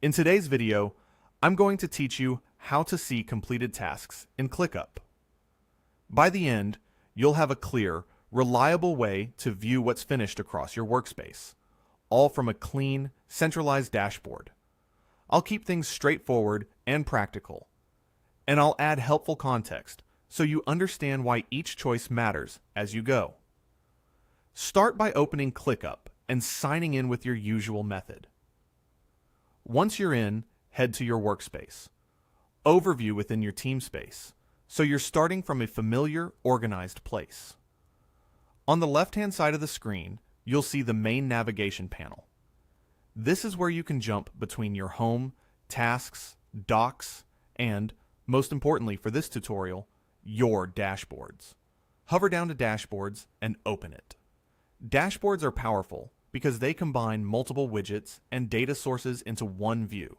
In today's video, I'm going to teach you how to see completed tasks in ClickUp. By the end, you'll have a clear, reliable way to view what's finished across your workspace, all from a clean, centralized dashboard. I'll keep things straightforward and practical, and I'll add helpful context so you understand why each choice matters as you go. Start by opening ClickUp and signing in with your usual method. Once you're in, head to your workspace. Overview within your team space, so you're starting from a familiar, organized place. On the left-hand side of the screen, you'll see the main navigation panel. This is where you can jump between your home, tasks, docs, and, most importantly for this tutorial, your dashboards. Hover down to Dashboards and open it. Dashboards are powerful because they combine multiple widgets and data sources into one view,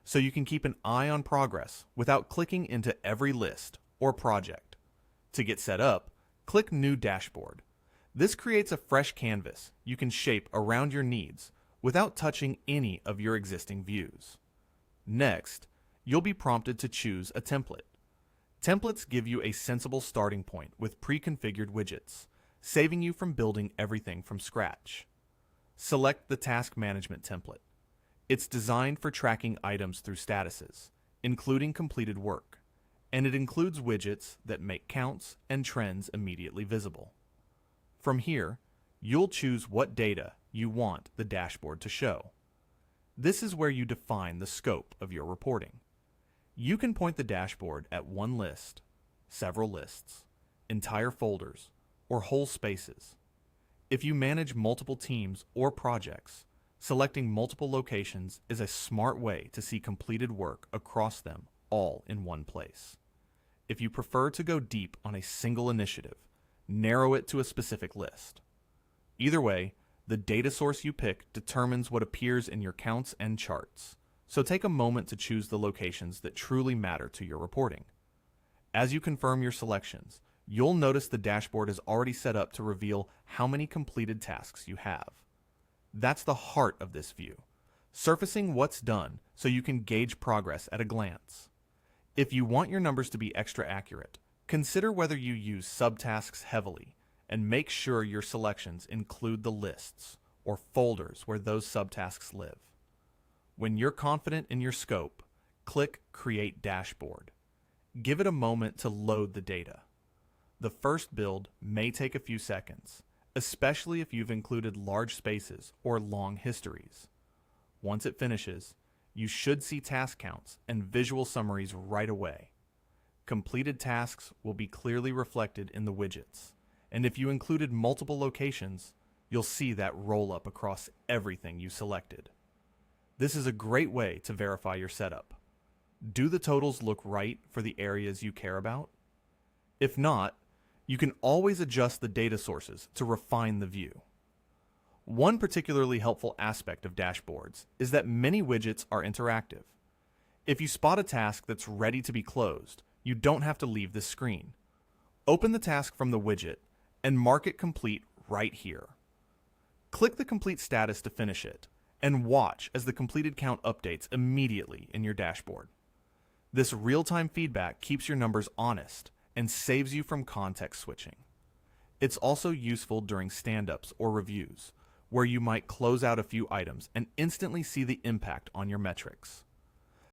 so you can keep an eye on progress without clicking into every list or project. To get set up, click New Dashboard. This creates a fresh canvas you can shape around your needs without touching any of your existing views. Next, you'll be prompted to choose a template. Templates give you a sensible starting point with pre-configured widgets, saving you from building everything from scratch. Select the Task Management template. It's designed for tracking items through statuses, including completed work, and it includes widgets that make counts and trends immediately visible. From here, you'll choose what data you want the dashboard to show. This is where you define the scope of your reporting. You can point the dashboard at one list, several lists, entire folders, or whole spaces. If you manage multiple teams or projects, selecting multiple locations is a smart way to see completed work across them all in one place. If you prefer to go deep on a single initiative, narrow it to a specific list. Either way, the data source you pick determines what appears in your counts and charts, so take a moment to choose the locations that truly matter to your reporting. As you confirm your selections, you'll notice the dashboard is already set up to reveal how many completed tasks you have. That's the heart of this view, surfacing what's done so you can gauge progress at a glance. If you want your numbers to be extra accurate, consider whether you use subtasks heavily and make sure your selections include the lists or folders where those subtasks live. When you're confident in your scope, click Create Dashboard. Give it a moment to load the data. The first build may take a few seconds, especially if you've included large spaces or long histories. Once it finishes, you should see task counts and visual summaries right away. Completed tasks will be clearly reflected in the widgets, and if you included multiple locations, you'll see that roll up across everything you selected. This is a great way to verify your setup. Do the totals look right for the areas you care about? If not, you can always adjust the data sources to refine the view. One particularly helpful aspect of dashboards is that many widgets are interactive. If you spot a task that's ready to be closed, you don't have to leave the screen. Open the task from the widget and mark it complete right here. Click the complete status to finish it, and watch as the completed count updates immediately in your dashboard. This real-time feedback keeps your numbers honest and saves you from context switching. It's also useful during stand-ups or reviews, where you might close out a few items and instantly see the impact on your metrics.